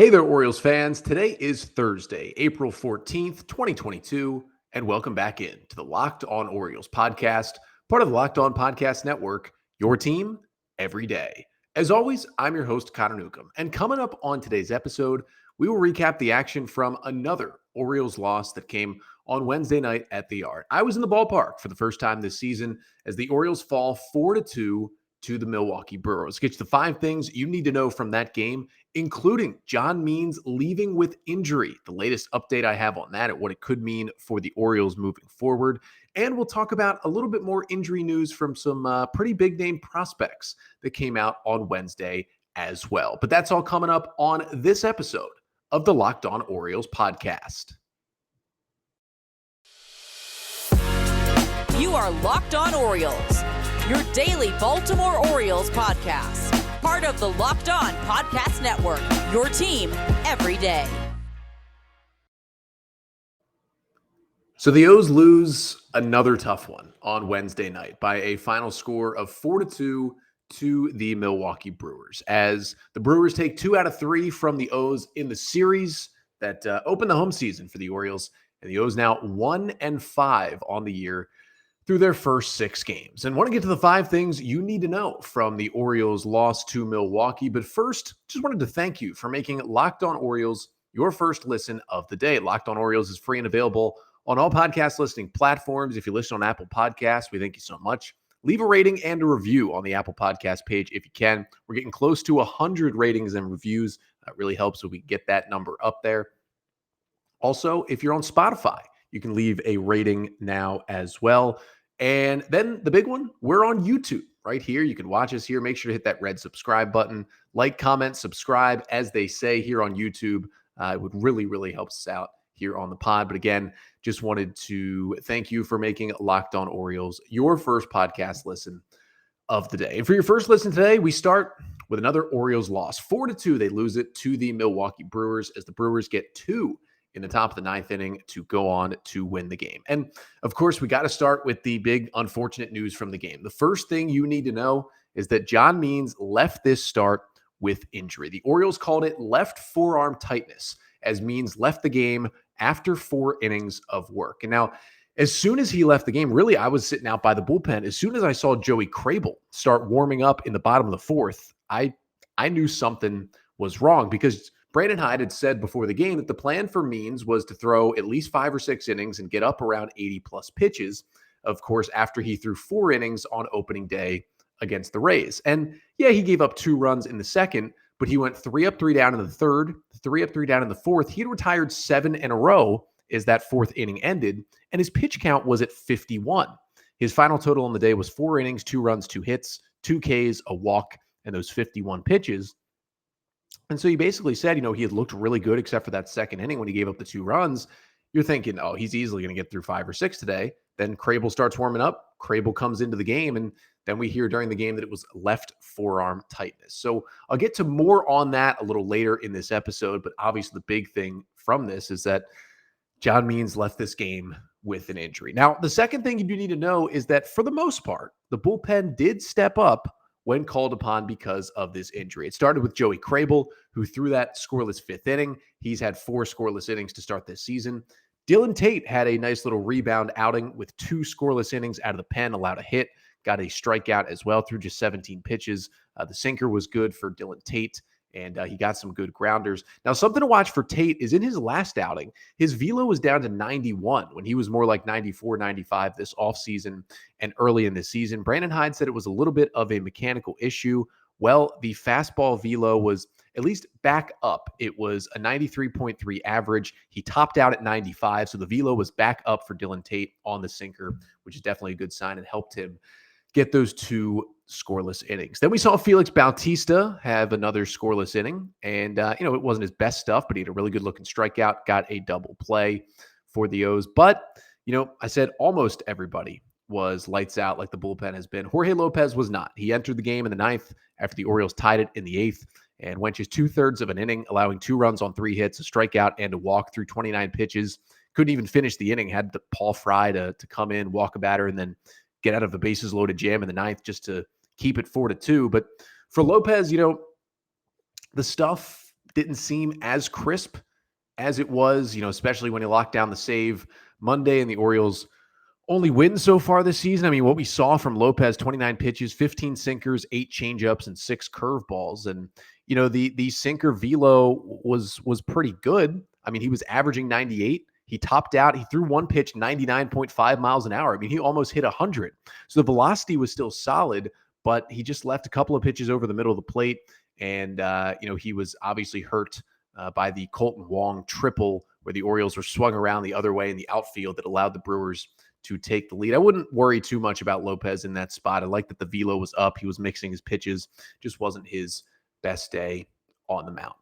Hey there, Orioles fans. Today is Thursday, April 14th, 2022, and welcome back in to the Locked On Orioles podcast, part of the Locked On Podcast Network, your team every day. As always, I'm your host, Connor Newcomb, and coming up on today's episode, we will recap the action from another Orioles loss that came on Wednesday night at the Yard. I was in the ballpark for the first time this season as the Orioles fall 4-2 to the Milwaukee Brewers. Get you the 5 things you need to know from that game, including John Means leaving with injury. The latest update I have on that and what it could mean for the Orioles moving forward. And we'll talk about a little bit more injury news from some pretty big name prospects that came out on Wednesday as well. But that's all coming up on this episode of the Locked On Orioles podcast. You are Locked On Orioles, your daily Baltimore Orioles podcast. Part of the Locked On Podcast Network, your team every day. So the O's lose another tough one on Wednesday night by a final score of 4-2 to the Milwaukee Brewers, as the Brewers take 2 out of 3 from the O's in the series that opened the home season for the Orioles, and the O's now 1-5 on the year through their first 6 games. And want to get to the 5 things you need to know from the Orioles' loss to Milwaukee. But first, just wanted to thank you for making Locked On Orioles your first listen of the day. Locked On Orioles is free and available on all podcast listening platforms. If you listen on Apple Podcasts, we thank you so much. Leave a rating and a review on the Apple Podcast page if you can. We're getting close to 100 ratings and reviews. That really helps so we get that number up there. Also, if you're on Spotify, you can leave a rating now as well. And then the big one, we're on YouTube right here. You can watch us here. Make sure to hit that red subscribe button. Like, comment, subscribe, as they say here on YouTube. It would really, really help us out here on the pod. But again, just wanted to thank you for making Locked On Orioles your first podcast listen of the day. And for your first listen today, we start with another Orioles loss. 4-2, they lose it to the Milwaukee Brewers as the Brewers get 2 in the top of the 9th inning to go on to win the game. And of course, we got to start with the big unfortunate news from the game. The first thing you need to know is that John Means left this start with injury. The Orioles called it left forearm tightness, as Means left the game after 4 innings of work. And now, as soon as he left the game, really, I was sitting out by the bullpen. As soon as I saw Joey Crable start warming up in the bottom of the 4th, I knew something was wrong, because Brandon Hyde had said before the game that the plan for Means was to throw at least 5 or 6 innings and get up around 80-plus pitches, of course, after he threw 4 innings on opening day against the Rays. And yeah, he gave up 2 runs in the second, but he went 3 up, 3 down in the third, 3 up, 3 down in the fourth. He had retired 7 in a row as that 4th inning ended, and his pitch count was at 51. His final total on the day was 4 innings, 2 runs, 2 hits, 2 Ks, a walk, and those 51 pitches. And so he basically said, he had looked really good except for that second inning when he gave up the 2 runs. You're thinking, oh, he's easily going to get through 5 or 6 today. Then Crable starts warming up. Crable comes into the game, and then we hear during the game that it was left forearm tightness. So I'll get to more on that a little later in this episode, but obviously the big thing from this is that John Means left this game with an injury. Now, the second thing you do need to know is that for the most part, the bullpen did step up when called upon because of this injury. It started with Joey Crable, who threw that scoreless 5th inning. He's had 4 scoreless innings to start this season. Dylan Tate had a nice little rebound outing with 2 scoreless innings out of the pen, allowed a hit, got a strikeout as well through just 17 pitches. The sinker was good for Dylan Tate, and he got some good grounders. Now, something to watch for Tate is in his last outing, his velo was down to 91 when he was more like 94, 95 this offseason and early in the season. Brandon Hyde said it was a little bit of a mechanical issue. Well, the fastball velo was at least back up. It was a 93.3 average. He topped out at 95, so the velo was back up for Dylan Tate on the sinker, which is definitely a good sign and helped him get those 2 scoreless innings. Then we saw Felix Bautista have another scoreless inning, and it wasn't his best stuff, but he had a really good looking strikeout, got a double play for the O's. But I said almost everybody was lights out like the bullpen has been. Jorge Lopez was not. He entered the game in the 9th after the Orioles tied it in the 8th and went just 2/3 of an inning, allowing 2 runs on 3 hits, a strikeout, and a walk through 29 pitches. Couldn't even finish the inning. Had the Paul Fry to come in, walk a batter, and then get out of a bases loaded jam in the 9th just to keep it 4-2. But for Lopez, the stuff didn't seem as crisp as it was, especially when he locked down the save Monday and the Orioles only win so far this season. I mean, what we saw from Lopez, 29 pitches, 15 sinkers, 8 changeups, and 6 curveballs. And, the sinker velo was pretty good. I mean, he was averaging 98. He topped out. He threw one pitch 99.5 miles an hour. I mean, he almost hit 100. So the velocity was still solid, but he just left a couple of pitches over the middle of the plate. And, he was obviously hurt by the Colton Wong triple where the Orioles were swung around the other way in the outfield that allowed the Brewers to take the lead. I wouldn't worry too much about Lopez in that spot. I like that the velo was up. He was mixing his pitches. Just wasn't his best day on the mound.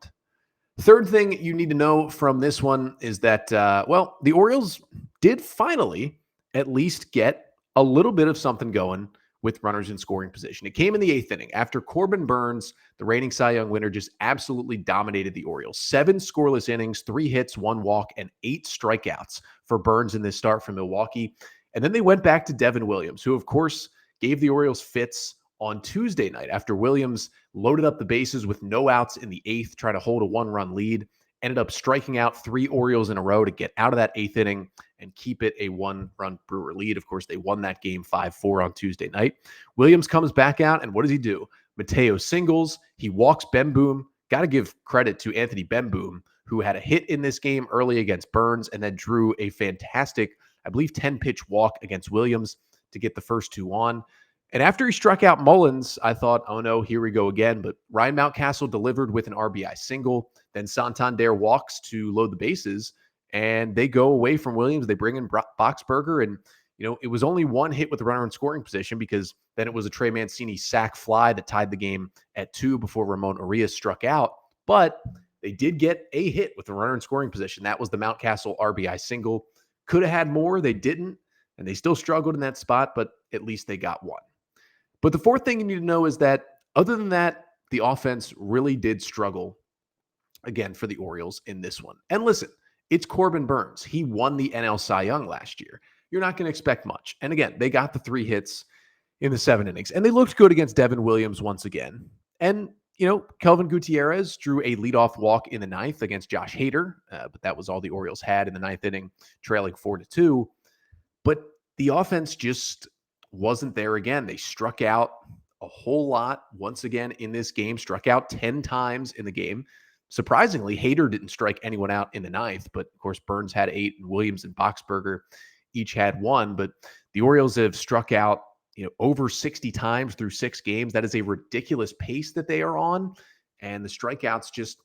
Third thing you need to know from this one is that, the Orioles did finally at least get a little bit of something going with runners in scoring position. It came in the 8th inning after Corbin Burnes, the reigning Cy Young winner, just absolutely dominated the Orioles. 7 scoreless innings, 3 hits, 1 walk, and 8 strikeouts for Burnes in this start from Milwaukee. And then they went back to Devin Williams, who, of course, gave the Orioles fits on Tuesday night after Williams loaded up the bases with no outs in the 8th, trying to hold a 1-run lead. Ended up striking out 3 Orioles in a row to get out of that 8th inning and keep it a 1-run Brewer lead. Of course, they won that game 5-4 on Tuesday night. Williams comes back out, and what does he do? Mateo singles. He walks Bemboom. Got to give credit to Anthony Bemboom, who had a hit in this game early against Burnes and then drew a fantastic, I believe, 10-pitch walk against Williams to get the first 2 on. And after he struck out Mullins, I thought, oh no, here we go again. But Ryan Mountcastle delivered with an RBI single. Then Santander walks to load the bases, and they go away from Williams. They bring in Boxberger, and it was only 1 hit with the runner in scoring position because then it was a Trey Mancini sac fly that tied the game at 2 before Ramon Arias struck out. But they did get a hit with the runner in scoring position. That was the Mountcastle RBI single. Could have had more. They didn't, and they still struggled in that spot, but at least they got 1. But the fourth thing you need to know is that other than that, the offense really did struggle again for the Orioles in this one. And listen, it's Corbin Burnes. He won the NL Cy Young last year. You're not going to expect much. And again, they got the 3 hits in the 7 innings, and they looked good against Devin Williams once again. And, Kelvin Gutierrez drew a leadoff walk in the 9th against Josh Hader, but that was all the Orioles had in the 9th inning, trailing 4-2. But the offense just wasn't there again. They struck out a whole lot once again in this game, struck out 10 times in the game. Surprisingly, Hader didn't strike anyone out in the 9th, but of course Burnes had 8 and Williams and Boxberger each had 1. But the Orioles have struck out, over 60 times through 6 games. That is a ridiculous pace that they are on. And the strikeouts just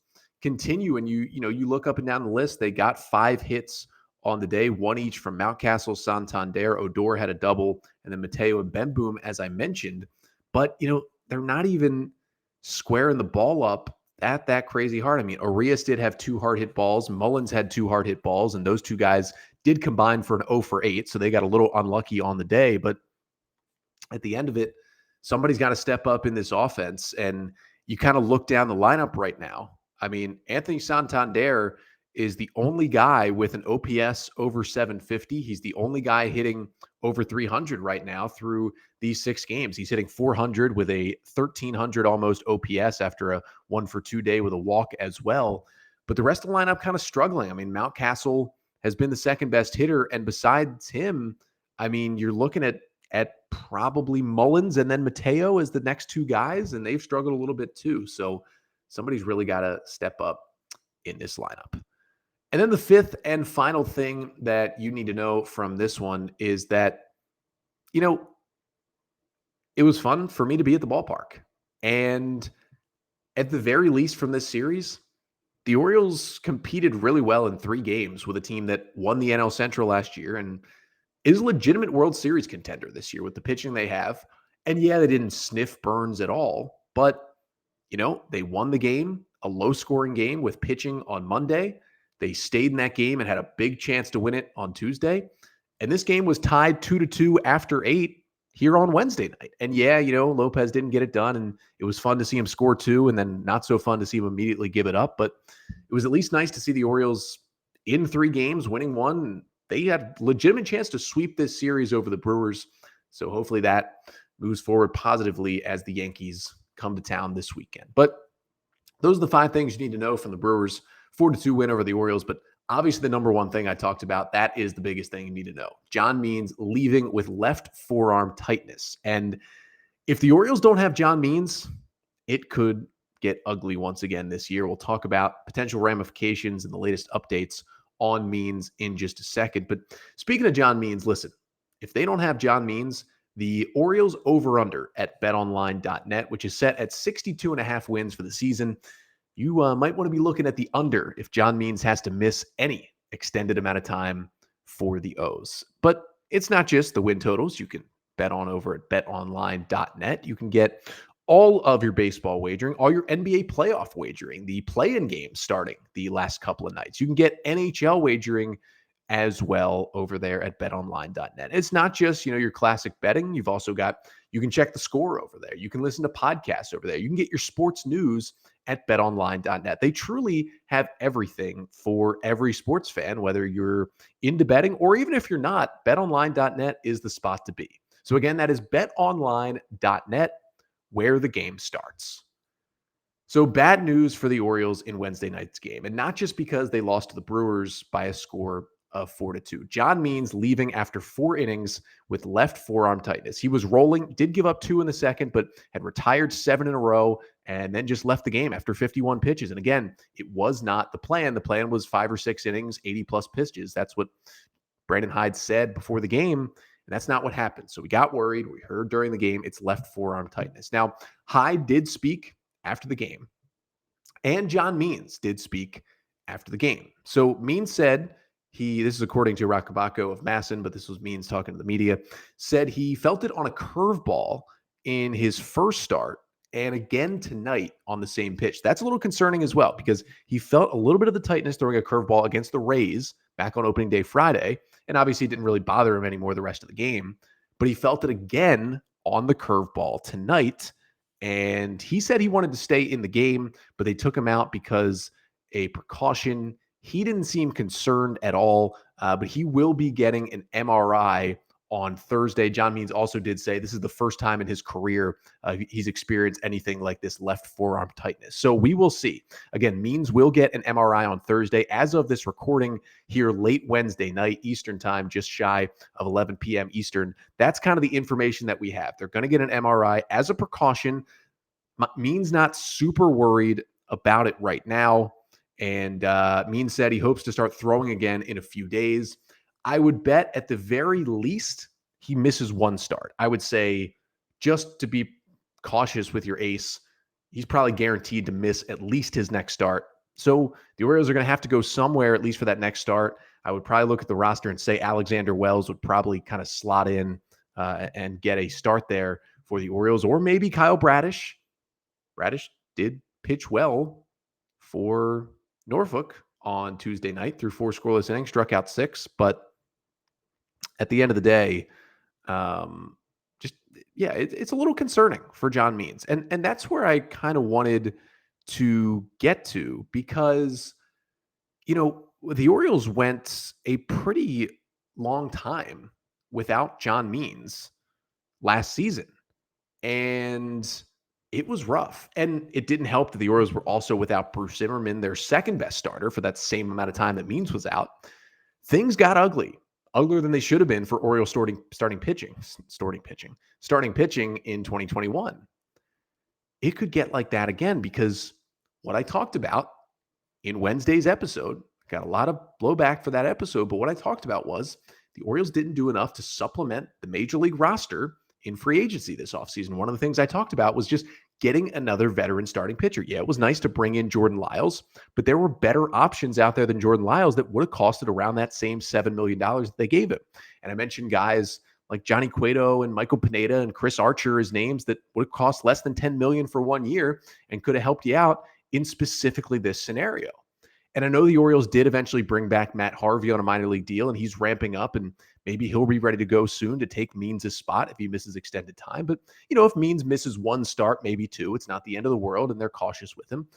continue. And you look up and down the list, they got 5 hits on the day, 1 each from Mountcastle, Santander. Odor had a double, and then Mateo and Bemboom, as I mentioned. But, they're not even squaring the ball up at that crazy hard. I mean, Arias did have 2 hard hit balls. Mullins had 2 hard hit balls, and those 2 guys did combine for an 0 for 8, so they got a little unlucky on the day. But at the end of it, somebody's got to step up in this offense, and you kind of look down the lineup right now. I mean, Anthony Santander is the only guy with an OPS over 750. He's the only guy hitting over 300 right now through these 6 games. He's hitting 400 with a 1,300 almost OPS after a 1-for-2 day with a walk as well. But the rest of the lineup kind of struggling. I mean, Mountcastle has been the second best hitter. And besides him, I mean, you're looking at probably Mullins and then Mateo as the next 2 guys, and they've struggled a little bit too. So somebody's really got to step up in this lineup. And then the 5th and final thing that you need to know from this one is that, it was fun for me to be at the ballpark. And at the very least from this series, the Orioles competed really well in 3 games with a team that won the NL Central last year and is a legitimate World Series contender this year with the pitching they have. And yeah, they didn't sniff Burnes at all, but, they won the game, a low-scoring game with pitching on Monday. They stayed in that game and had a big chance to win it on Tuesday. And this game was tied 2-2 after 8 here on Wednesday night. And yeah, Lopez didn't get it done, and it was fun to see him score 2 and then not so fun to see him immediately give it up. But it was at least nice to see the Orioles in 3 games, winning 1. They had a legitimate chance to sweep this series over the Brewers. So hopefully that moves forward positively as the Yankees come to town this weekend. But Those are the 5 things you need to know from the Brewers' 4-2 win over the Orioles. But obviously, the number one thing I talked about, that is the biggest thing you need to know. John Means leaving with left forearm tightness. And if the Orioles don't have John Means, it could get ugly once again this year. We'll talk about potential ramifications and the latest updates on Means in just a second. But speaking of John Means, listen, if they don't have John Means, the Orioles over-under at betonline.net, which is set at 62.5 wins for the season, you might want to be looking at the under if John Means has to miss any extended amount of time for the O's. But it's not just the win totals. You can bet on over at betonline.net. You can get all of your baseball wagering, all your NBA playoff wagering, the play-in games starting the last couple of nights. You can get NHL wagering as well over there at betonline.net. It's not just, your classic betting. You've also got, you can check the score over there. You can listen to podcasts over there. You can get your sports news at betonline.net. They truly have everything for every sports fan, whether you're into betting or even if you're not, betonline.net is the spot to be. So again, that is betonline.net, where the game starts. So bad news for the Orioles in Wednesday night's game, and not just because they lost to the Brewers by a score of 4-2. John Means leaving after 4 innings with left forearm tightness. He was rolling, did give up 2 in the second, but had retired 7 in a row and then just left the game after 51 pitches. And again, it was not the plan. The plan was 5 or 6 innings, 80-plus pitches. That's what Brandon Hyde said before the game, and that's not what happened. So we got worried. We heard during the game it's left forearm tightness. Now, Hyde did speak after the game, and John Means did speak after the game. So Means said, this is according to Rakabako of Masson, but this was Means talking to the media, said he felt it on a curveball in his first start and again tonight on the same pitch. That's a little concerning as well because he felt a little bit of the tightness throwing a curveball against the Rays back on opening day Friday, and obviously it didn't really bother him anymore the rest of the game, but he felt it again on the curveball tonight, and he said he wanted to stay in the game, but they took him out because a precaution. He didn't seem concerned at all, but he will be getting an MRI on Thursday. John Means also did say this is the first time in his career he's experienced anything like this left forearm tightness. So we will see. Again, Means will get an MRI on Thursday. As of this recording here late Wednesday night, Eastern time, just shy of 11 p.m. Eastern, that's kind of the information that we have. They're going to get an MRI as a precaution. Means not super worried about it right now. And Means said he hopes to start throwing again in a few days. I would bet at the very least he misses 1 start. I would say, just to be cautious with your ace, he's probably guaranteed to miss at least his next start. So the Orioles are going to have to go somewhere, at least for that next start. I would probably look at the roster and say Alexander Wells would probably kind of slot in and get a start there for the Orioles, or maybe Kyle Bradish. Bradish did pitch well for Norfolk on Tuesday night through 4 scoreless innings, struck out 6. But at the end of the day, it's a little concerning for John Means. And that's where I kind of wanted to get to because, the Orioles went a pretty long time without John Means last season. And it was rough. And it didn't help that the Orioles were also without Bruce Zimmerman, their second best starter, for that same amount of time that Means was out. Things got ugly, uglier than they should have been for Orioles starting pitching in 2021. It could get like that again because what I talked about in Wednesday's episode, got a lot of blowback for that episode, but what I talked about was the Orioles didn't do enough to supplement the major league roster in free agency this offseason. One of the things I talked about was just getting another veteran starting pitcher. Yeah, it was nice to bring in Jordan Lyles, but there were better options out there than Jordan Lyles that would have costed around that same $7 million that they gave him. And I mentioned guys like Johnny Cueto and Michael Pineda and Chris Archer as names that would have cost less than $10 million for 1 year and could have helped you out in specifically this scenario. And I know the Orioles did eventually bring back Matt Harvey on a minor league deal, and he's ramping up, and maybe he'll be ready to go soon to take Means' spot if he misses extended time. But, if Means misses 1 start, maybe 2, it's not the end of the world, and they're cautious with him.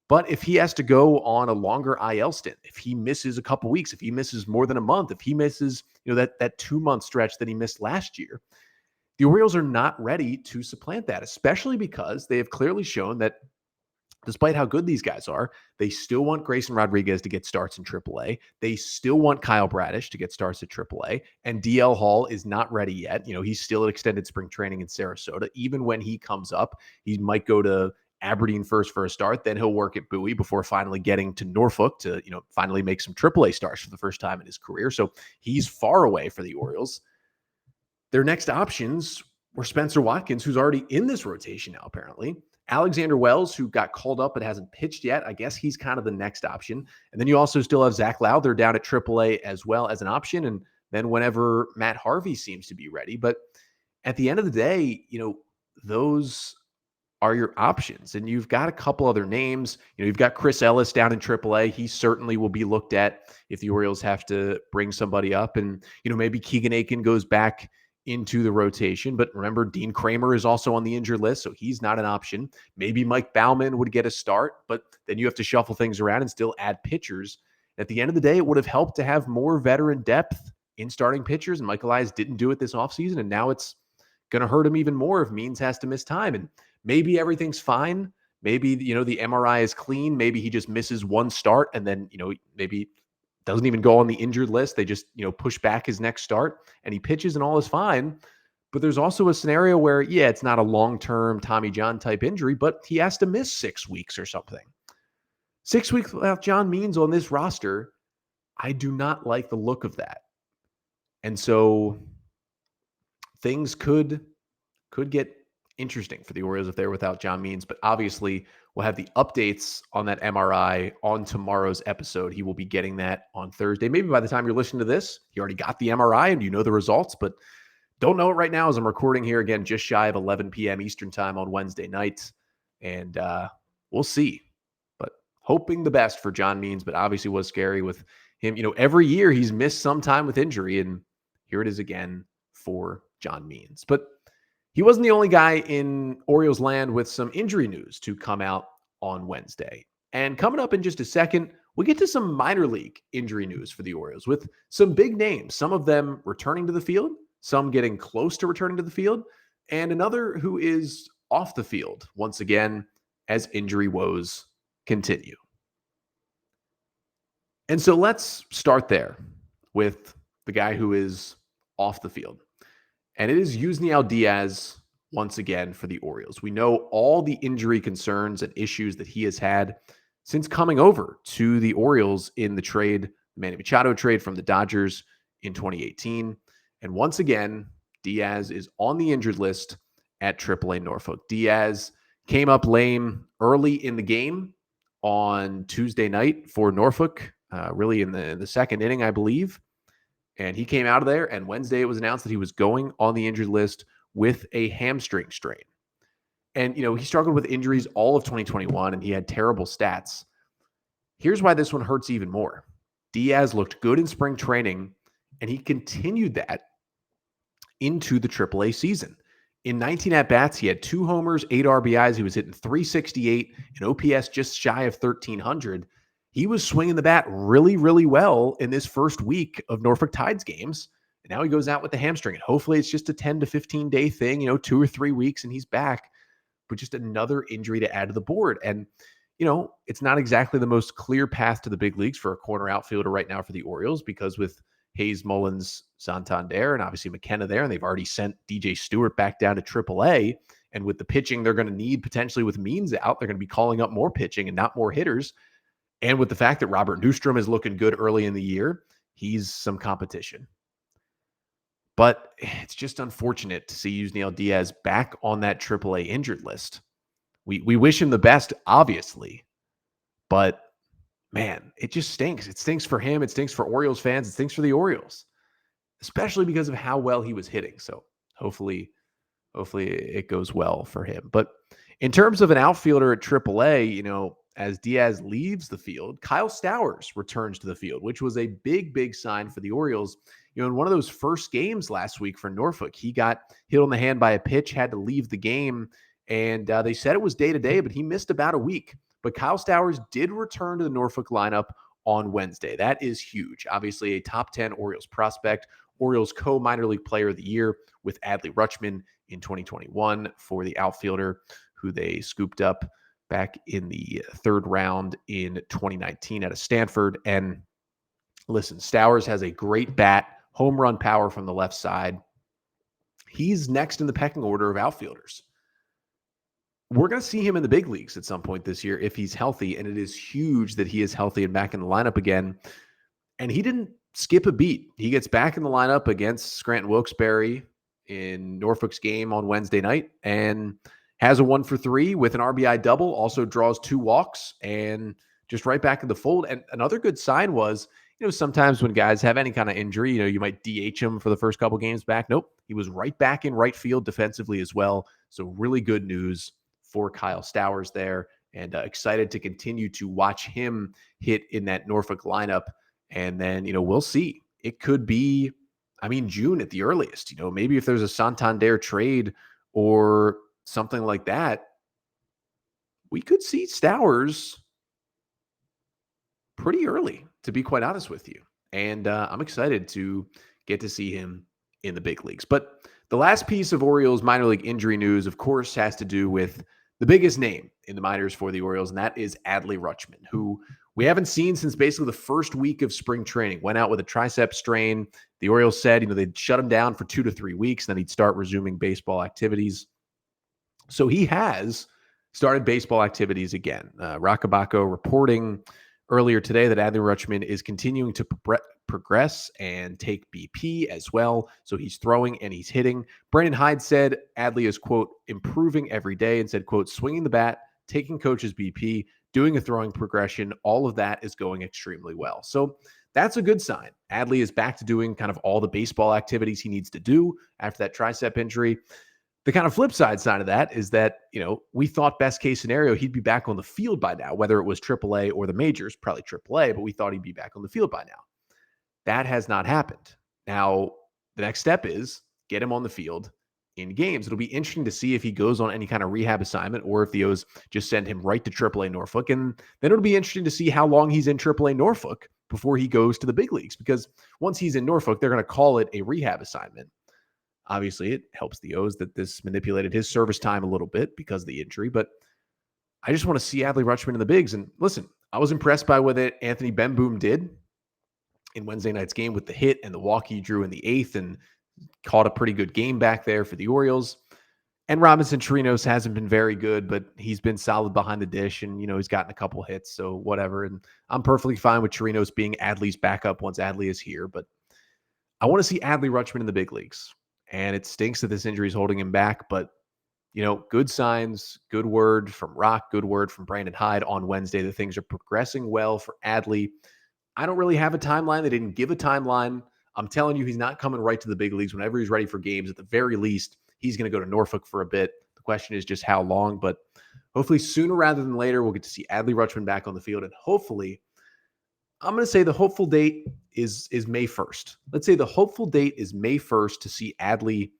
But if he has to go on a longer IL stint, if he misses a couple weeks, if he misses more than a month, if he misses, that 2-month stretch that he missed last year, the Orioles are not ready to supplant that, especially because they have clearly shown that despite how good these guys are, they still want Grayson Rodriguez to get starts in AAA. They still want Kyle Bradish to get starts at AAA. And DL Hall is not ready yet. He's still at extended spring training in Sarasota. Even when he comes up, he might go to Aberdeen first for a start. Then he'll work at Bowie before finally getting to Norfolk to, finally make some AAA starts for the first time in his career. So he's far away for the Orioles. Their next options were Spencer Watkins, who's already in this rotation now, apparently. Alexander Wells, who got called up but hasn't pitched yet. I guess he's kind of the next option. And then you also still have Zach Lowther down at AAA as well as an option. And then whenever Matt Harvey seems to be ready. But at the end of the day, those are your options. And you've got a couple other names. You've got Chris Ellis down in AAA. He certainly will be looked at if the Orioles have to bring somebody up. And, maybe Keegan Aiken goes back into the rotation. But remember, Dean Kramer is also on the injured list, so he's not an option. Maybe Mike Baumann would get a start, but then you have to shuffle things around and still add pitchers. At the end of the day, it would have helped to have more veteran depth in starting pitchers, and Michael Elias didn't do it this offseason, and now it's going to hurt him even more if Means has to miss time. And maybe everything's fine. Maybe, the MRI is clean. Maybe he just misses one start, and then, maybe doesn't even go on the injured list. They just, push back his next start and he pitches and all is fine. But there's also a scenario where, it's not a long-term Tommy John type injury, but he has to miss 6 weeks or something. 6 weeks without John Means on this roster, I do not like the look of that. And so things could get interesting for the Orioles if they're without John Means, but obviously we'll have the updates on that MRI on tomorrow's episode. He will be getting that on Thursday. Maybe by the time you're listening to this, he already got the MRI and you know the results, but don't know it right now as I'm recording here again, just shy of 11 p.m. Eastern time on Wednesday night. And we'll see, but hoping the best for John Means, but obviously was scary with him. Every year he's missed some time with injury, and here it is again for John Means. But he wasn't the only guy in Orioles land with some injury news to come out on Wednesday. And coming up in just a second, we'll get to some minor league injury news for the Orioles with some big names, some of them returning to the field, some getting close to returning to the field, and another who is off the field once again as injury woes continue. And so let's start there with the guy who is off the field. And it is Yusniel Diaz once again for the Orioles. We know all the injury concerns and issues that he has had since coming over to the Orioles in the trade, the Manny Machado trade from the Dodgers in 2018. And once again, Diaz is on the injured list at AAA Norfolk. Diaz came up lame early in the game on Tuesday night for Norfolk, really in the second inning, I believe. And he came out of there, and Wednesday it was announced that he was going on the injured list with a hamstring strain. And, he struggled with injuries all of 2021, and he had terrible stats. Here's why this one hurts even more. Diaz looked good in spring training, and he continued that into the AAA season. In 19 at-bats, he had 2 homers, 8 RBIs. He was hitting .368, an OPS just shy of 1,300. He was swinging the bat really, really well in this first week of Norfolk Tides games. And now he goes out with the hamstring. And hopefully it's just a 10 to 15 day thing, 2 or 3 weeks and he's back. But just another injury to add to the board. And, it's not exactly the most clear path to the big leagues for a corner outfielder right now for the Orioles, because with Hayes, Mullins, Santander, and obviously McKenna there, and they've already sent DJ Stewart back down to AAA. And with the pitching they're going to need potentially with Means out, they're going to be calling up more pitching and not more hitters. And with the fact that Robert Newstrom is looking good early in the year, he's some competition. But it's just unfortunate to see Yusniel Diaz back on that AAA injured list. We wish him the best, obviously. But, man, it just stinks. It stinks for him. It stinks for Orioles fans. It stinks for the Orioles, especially because of how well he was hitting. So hopefully it goes well for him. But in terms of an outfielder at AAA, as Diaz leaves the field, Kyle Stowers returns to the field, which was a big, big sign for the Orioles. In one of those first games last week for Norfolk, he got hit on the hand by a pitch, had to leave the game, and they said it was day-to-day, but he missed about a week. But Kyle Stowers did return to the Norfolk lineup on Wednesday. That is huge. Obviously, a top 10 Orioles prospect, Orioles co-minor league player of the year with Adley Rutschman in 2021 for the outfielder who they scooped up back in the third round in 2019 out of Stanford. And listen, Stowers has a great bat, home run power from the left side. He's next in the pecking order of outfielders. We're going to see him in the big leagues at some point this year if he's healthy, and it is huge that he is healthy and back in the lineup again. And he didn't skip a beat. He gets back in the lineup against Scranton Wilkes-Barre in Norfolk's game on Wednesday night and has a 1-for-3 with an RBI double, also draws 2 walks, and just right back in the fold. And another good sign was, sometimes when guys have any kind of injury, you might DH him for the first couple games back. Nope. He was right back in right field defensively as well. So really good news for Kyle Stowers there, and excited to continue to watch him hit in that Norfolk lineup. And then, we'll see. It could be, June at the earliest. Maybe if there's a Santander trade or something like that, we could see Stowers pretty early, to be quite honest with you. And I'm excited to get to see him in the big leagues. But the last piece of Orioles minor league injury news, of course, has to do with the biggest name in the minors for the Orioles, and that is Adley Rutschman, who we haven't seen since basically the first week of spring training. Went out with a tricep strain. The Orioles said, they'd shut him down for 2 to 3 weeks, and then he'd start resuming baseball activities. So he has started baseball activities again. Rockabaco reporting earlier today that Adley Rutschman is continuing to progress and take BP as well. So he's throwing and he's hitting. Brandon Hyde said Adley is, quote, improving every day, and said, quote, swinging the bat, taking coach's BP, doing a throwing progression. All of that is going extremely well. So that's a good sign. Adley is back to doing kind of all the baseball activities he needs to do after that tricep injury. The kind of flip side of that is that, we thought best case scenario, he'd be back on the field by now, whether it was AAA or the majors, probably AAA, but we thought he'd be back on the field by now. That has not happened. Now, the next step is get him on the field in games. It'll be interesting to see if he goes on any kind of rehab assignment or if the O's just send him right to AAA Norfolk. And then it'll be interesting to see how long he's in AAA Norfolk before he goes to the big leagues, because once he's in Norfolk, they're going to call it a rehab assignment. Obviously, it helps the O's that this manipulated his service time a little bit because of the injury, but I just want to see Adley Rutschman in the bigs. And listen, I was impressed by what Anthony Bemboom did in Wednesday night's game with the hit and the walk he drew in the 8th and caught a pretty good game back there for the Orioles. And Robinson Chirinos hasn't been very good, but he's been solid behind the dish, and, he's gotten a couple hits, so whatever. And I'm perfectly fine with Chirinos being Adley's backup once Adley is here, but I want to see Adley Rutschman in the big leagues. And it stinks that this injury is holding him back, but, good signs, good word from Rock, good word from Brandon Hyde on Wednesday that things are progressing well for Adley. I don't really have a timeline. They didn't give a timeline. I'm telling you, he's not coming right to the big leagues. Whenever he's ready for games, at the very least, he's going to go to Norfolk for a bit. The question is just how long, but hopefully sooner rather than later, we'll get to see Adley Rutschman back on the field. And hopefully, I'm going to say the hopeful date is May 1st. Let's say the hopeful date is May 1st to see Adley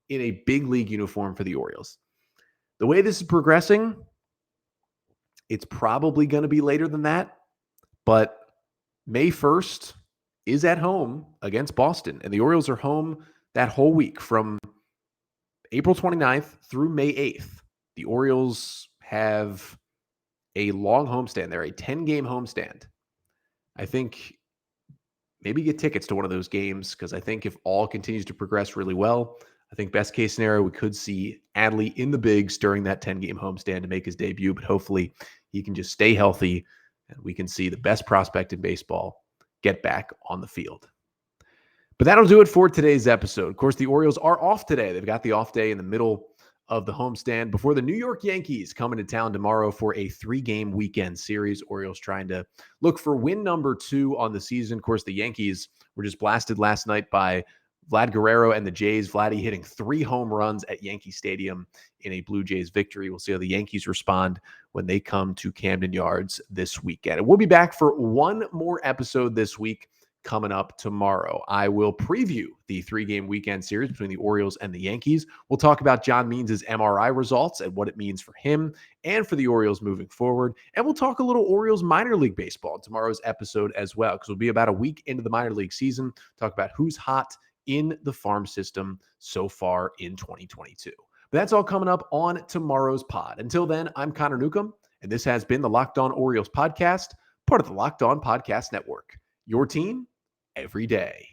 in a big league uniform for the Orioles. The way this is progressing, it's probably going to be later than that, but May 1st is at home against Boston, and the Orioles are home that whole week from April 29th through May 8th. The Orioles have a long homestand. They're a 10-game homestand. I think maybe get tickets to one of those games, because I think if all continues to progress really well, I think best case scenario, we could see Adley in the bigs during that 10-game homestand to make his debut, but hopefully he can just stay healthy and we can see the best prospect in baseball get back on the field. But that'll do it for today's episode. Of course, the Orioles are off today. They've got the off day in the middle of the homestand before the New York Yankees come into town tomorrow for a 3-game weekend series. Orioles trying to look for win number 2 on the season. Of course, the Yankees were just blasted last night by Vlad Guerrero and the Jays. Vladdy hitting 3 home runs at Yankee Stadium in a Blue Jays victory. We'll see how the Yankees respond when they come to Camden Yards this weekend. And we'll be back for one more episode this week coming up tomorrow. I will preview the 3-game weekend series between the Orioles and the Yankees. We'll talk about John Means' MRI results and what it means for him and for the Orioles moving forward. And we'll talk a little Orioles minor league baseball in tomorrow's episode as well, because we'll be about a week into the minor league season, talk about who's hot in the farm system so far in 2022. But that's all coming up on tomorrow's pod. Until then, I'm Connor Newcomb, And this has been the Locked On Orioles podcast, part of the Locked On Podcast Network. Your team every day.